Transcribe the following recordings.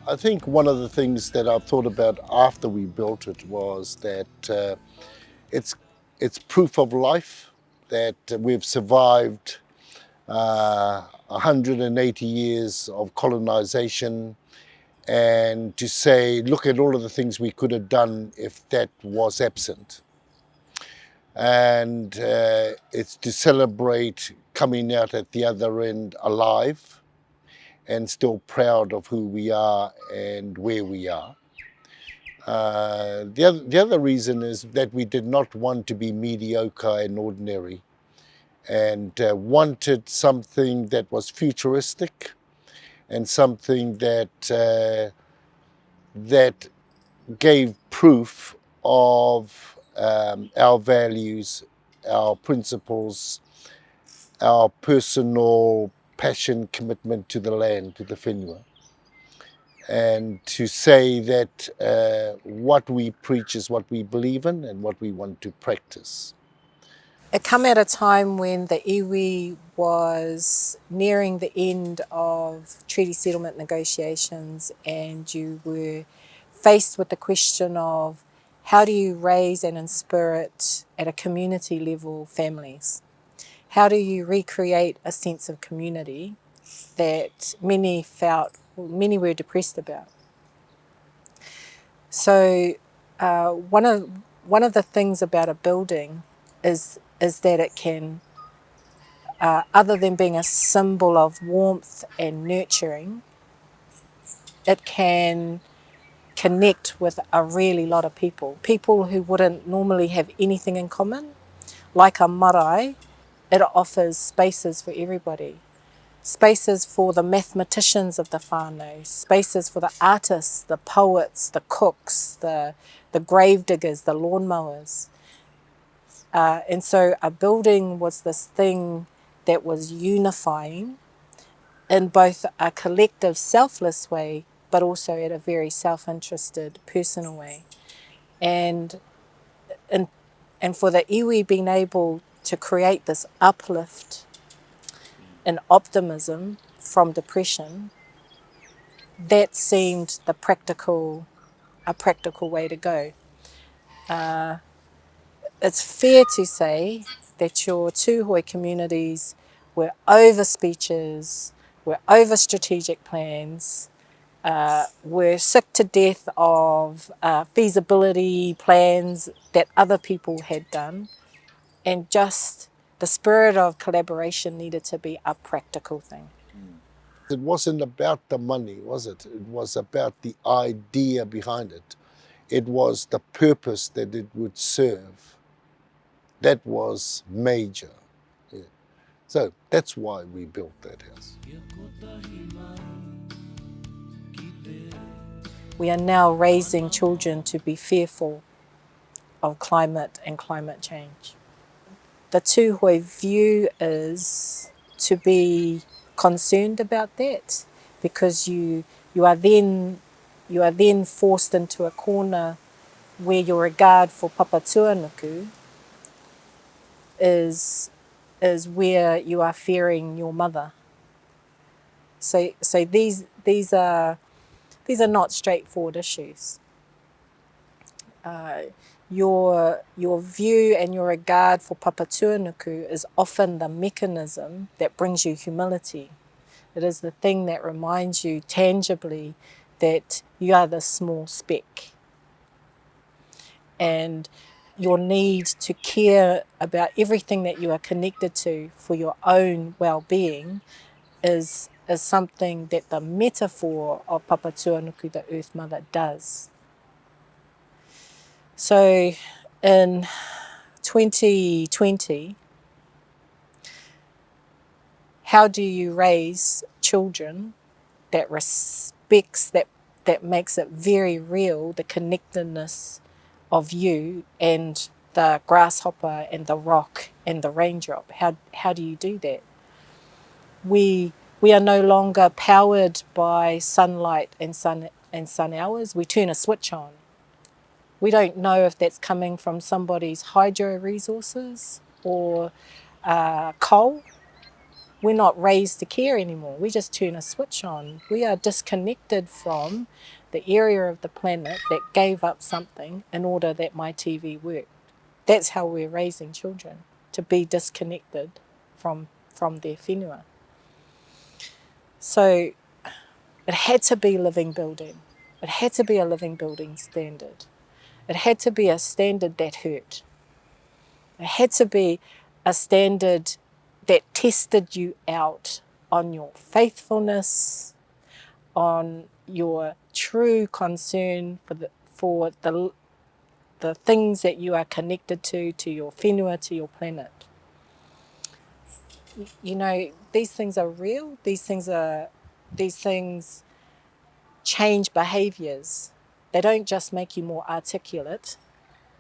I think one of the things that I've thought about after we built it was that it's proof of life, that we've survived 180 years of colonization, and to say, look at all of the things we could have done if that was absent. And it's to celebrate coming out at the other end alive and still proud of who we are and where we are. The other reason is that we did not want to be mediocre and ordinary, and wanted something that was futuristic and something that that gave proof of our values, our principles, our personal passion, commitment to the land, to the whenua. And to say that what we preach is what we believe in and what we want to practice. It came at a time when the iwi was nearing the end of treaty settlement negotiations, and you were faced with the question of how do you raise and inspirit at a community level families? How do you recreate a sense of community that many were depressed about? So one of the things about a building is that it can, other than being a symbol of warmth and nurturing, it can connect with a really lot of people who wouldn't normally have anything in common. Like a marae, it offers spaces for everybody. Spaces for the mathematicians of the whānau, spaces for the artists, the poets, the cooks, the grave diggers, the lawnmowers. And so a building was this thing that was unifying in both a collective, selfless way, but also in a very self-interested, personal way. And for the iwi being able to create this uplift and optimism from depression, that seemed a practical way to go. It's fair to say that your Tūhoe communities were over speeches, were over strategic plans, were sick to death of feasibility plans that other people had done, and just the spirit of collaboration needed to be a practical thing. It wasn't about the money, was it? It was about the idea behind it. It was the purpose that it would serve. That was major. Yeah. So that's why we built that house. We are now raising children to be fearful of climate and climate change. The Tūhoe view is to be concerned about that, because you are then forced into a corner where your regard for Papa Tuanuku is where you are fearing your mother. So these are not straightforward issues. Your view and your regard for Papa Tuanuku is often the mechanism that brings you humility. It is the thing that reminds you tangibly that you are the small speck. And your need to care about everything that you are connected to for your own well-being is something that the metaphor of Papa Tuanuku, the Earth Mother, does. So in 2020, how do you raise children that respects, that makes it very real, the connectedness of you and the grasshopper and the rock and the raindrop? How do you do that? We are no longer powered by sunlight and sun hours. We turn a switch on. We don't know if that's coming from somebody's hydro resources or coal. we're not raised to care anymore. We just turn a switch on. We are disconnected from the area of the planet that gave up something in order that my TV worked. That's how we're raising children, to be disconnected from their whenua. So it had to be living building. It had to be a living building standard. It had to be a standard that hurt. It had to be a standard that tested you out on your faithfulness, on your true concern for the things that you are connected to your whenua, to your planet. You know, these things are real. These things change behaviours. They don't just make you more articulate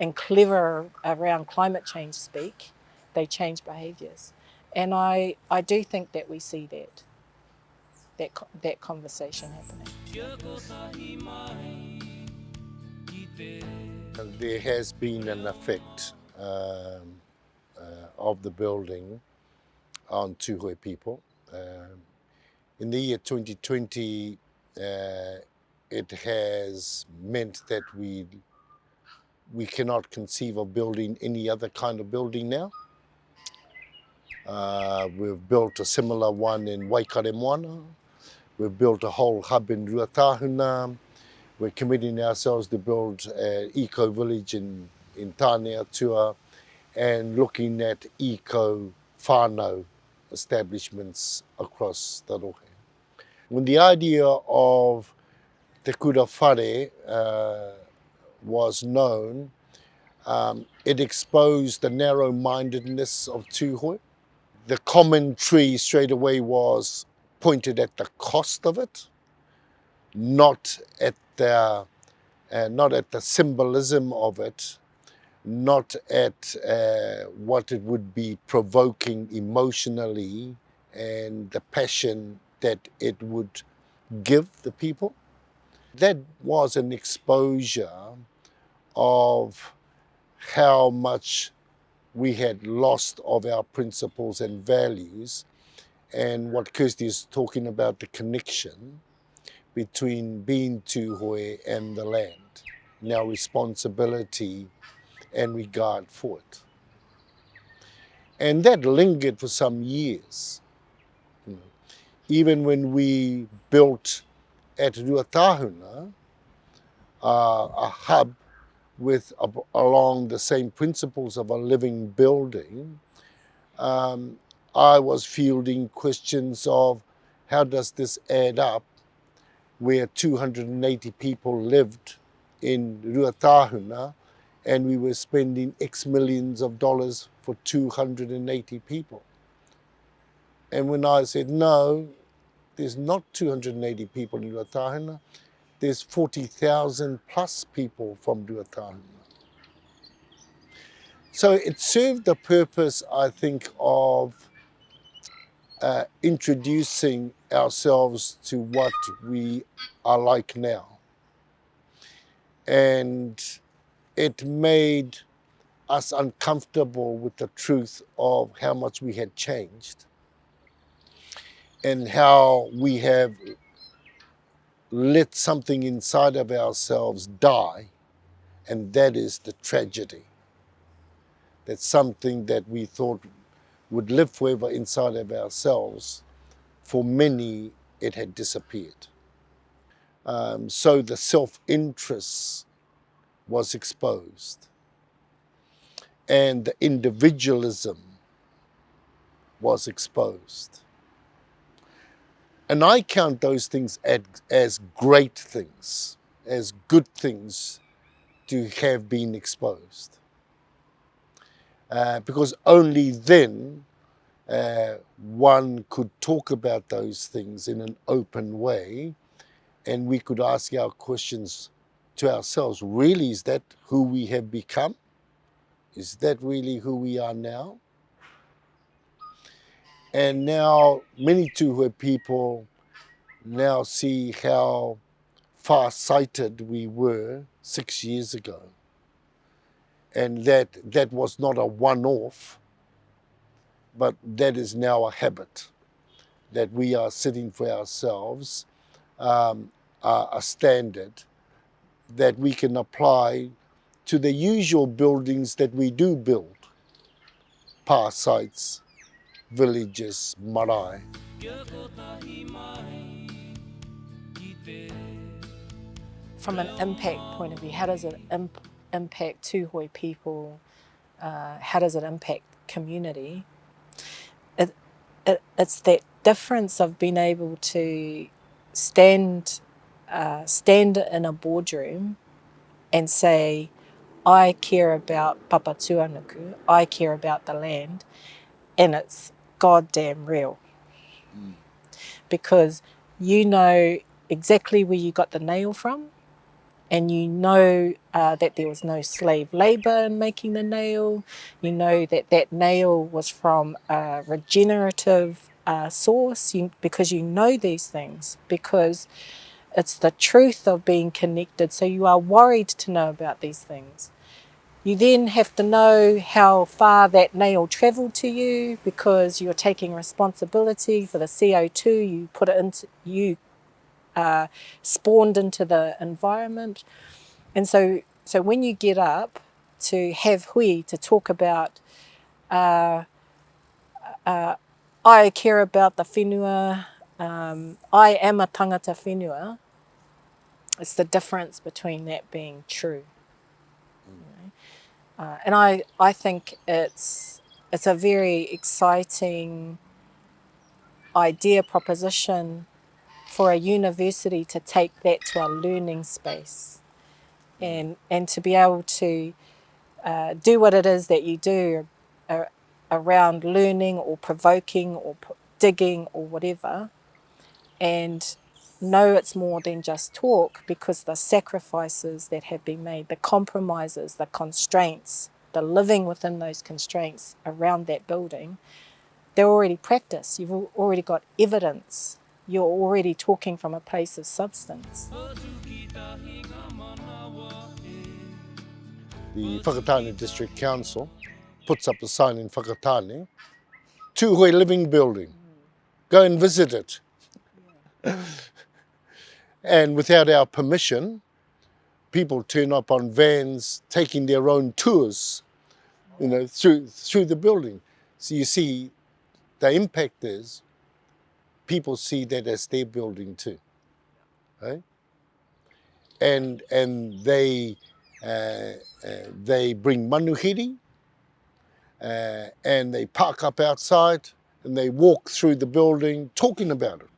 and clever around climate change speak. They change behaviours. And I do think that we see that conversation happening. There has been an effect of the building on Tūhoe people. In the year 2020, it has meant that we cannot conceive of building any other kind of building now. We've built a similar one in Waikaremoana. We've built a whole hub in Uru Taumatua. We're committing ourselves to build an eco-village in Tāmati and looking at eco-whānau establishments across the rohe. When the idea of Te Kura Whare was known, it exposed the narrow-mindedness of Tūhoe. The commentary straight away was pointed at the cost of it, not at the symbolism of it, not at what it would be provoking emotionally and the passion that it would give the people. That was an exposure of how much we had lost of our principles and values, and what Kirsti is talking about, the connection between being Tūhoe and the land, and our responsibility and regard for it. And that lingered for some years. Even when we built at Uru Taumatua a hub with along the same principles of a living building, I was fielding questions of how does this add up, where 280 people lived in Uru Taumatua and we were spending X millions of dollars for 280 people. And when I said, no, there's not 280 people in Uru Taumatua, there's 40,000 plus people from Uru Taumatua. So it served the purpose, I think, of introducing ourselves to what we are like now. And it made us uncomfortable with the truth of how much we had changed and how we have let something inside of ourselves die, and that is the tragedy. That's something that we thought would live forever inside of ourselves. For many, it had disappeared. So the self-interest was exposed, and the individualism was exposed. And I count those things as great things, as good things to have been exposed. Because only then one could talk about those things in an open way, and we could ask our questions to ourselves. Really, is that who we have become? Is that really who we are now? And now many Tūhoe people now see how far-sighted we were 6 years ago, and that was not a one-off, but that is now a habit. that we are setting for ourselves a standard that we can apply to the usual buildings that we do build, pa sites, villages, marae. From an impact point of view, how does it impact Tūhoe people? How does it impact community? It's that difference of being able to stand in a boardroom and say, I care about Papa Tuanuku, I care about the land, and it's goddamn real. Because you know exactly where you got the nail from, and you know that there was no slave labour in making the nail. You know that that nail was from a regenerative source, because you know these things, because it's the truth of being connected. So you are worried to know about these things. You then have to know how far that nail travelled to you, because you're taking responsibility for the CO2 you put it into, you spawned into the environment. And so when you get up to have hui, to talk about, I care about the whenua, I am a tangata whenua, it's the difference between that being true. And I think it's a very exciting idea, proposition for a university to take that to a learning space, and to be able to do what it is that you do around learning or provoking or digging or whatever, and know it's more than just talk, because the sacrifices that have been made, the compromises, the constraints, the living within those constraints around that building, they're already practiced. You've already got evidence. You're already talking from a place of substance. The Whakatane District Council puts up a sign in Whakatane, Tūhoe Living Building. Go and visit it. And without our permission, people turn up on vans taking their own tours, through the building. So you see, the impact is people see that as their building too, right? And they bring manuhiri, and they park up outside and they walk through the building talking about it.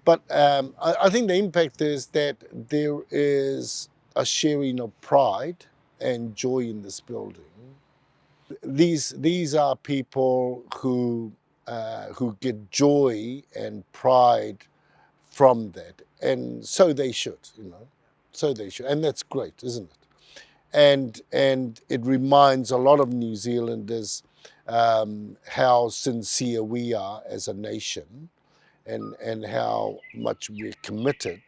But I think the impact is that there is a sharing of pride and joy in this building. These are people who get joy and pride from that, and so they should, so they should, and that's great, isn't it? And it reminds a lot of New Zealanders how sincere we are as a nation, and how much we're committed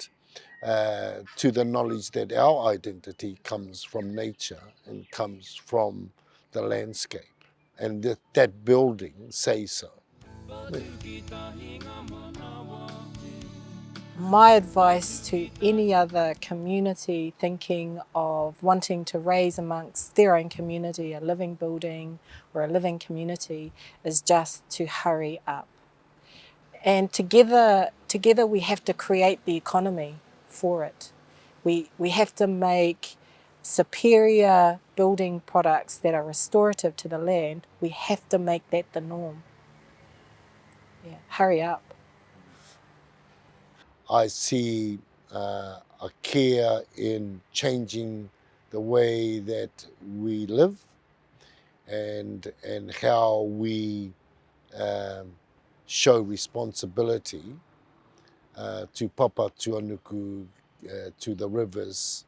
to the knowledge that our identity comes from nature and comes from the landscape, and that building says so. My advice to any other community thinking of wanting to raise amongst their own community a living building or a living community is just to hurry up. And together we have to create the economy for it. We have to make superior building products that are restorative to the land. We have to make that the norm. Yeah, hurry up. I see a care in changing the way that we live, and how we show responsibility to Papa Tuanuku, to the rivers,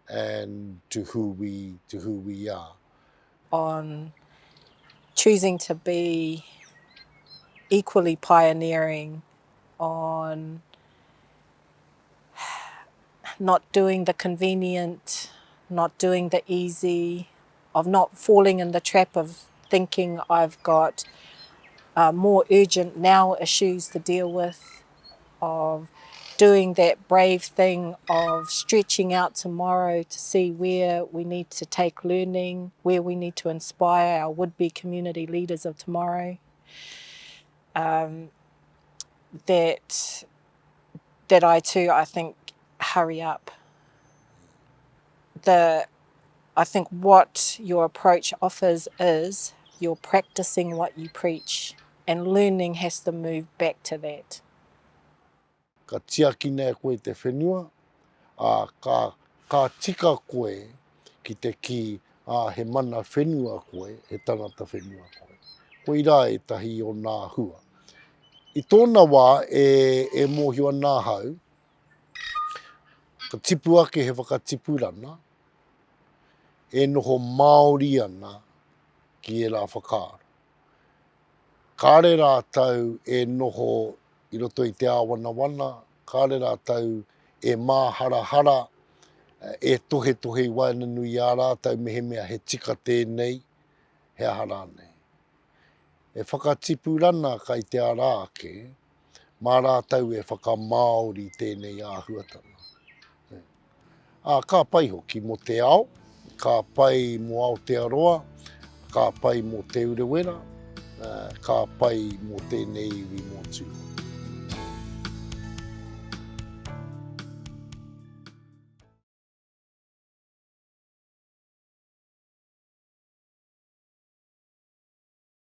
and to who we are. On choosing to be equally pioneering, on not doing the convenient, not doing the easy, of not falling in the trap of thinking I've got more urgent now issues to deal with, of doing that brave thing of stretching out tomorrow to see where we need to take learning, where we need to inspire our would-be community leaders of tomorrow. That I too, I think, hurry up. I think what your approach offers is you're practicing what you preach, and learning has to move back to that. Ka tiaki nei koe te whenua, ka tika koe ki te ki he mana whenua koe, he tangata whenua koe. Koe rā e tahi o nā hua. I tōna wā e mōhio nā hau, ka tipu ake he whakatipurana, e noho Māori ana ki e rā whakaaro. Kāre rātau e noho I roto I te āwana, kāre rātau e māharahara, e tohe I waena nui a rātau mehe mea he tika tēnei, he aha rānei. E whakatipurana kai te ara ake, mā rātau e whakamāori tēnei āhuatanga. Ka pai hoki mo te ao, ka pai mo Aotearoa, ka pai mo te Urewera, ka pai mo tēnei iwi mo Tūhoe.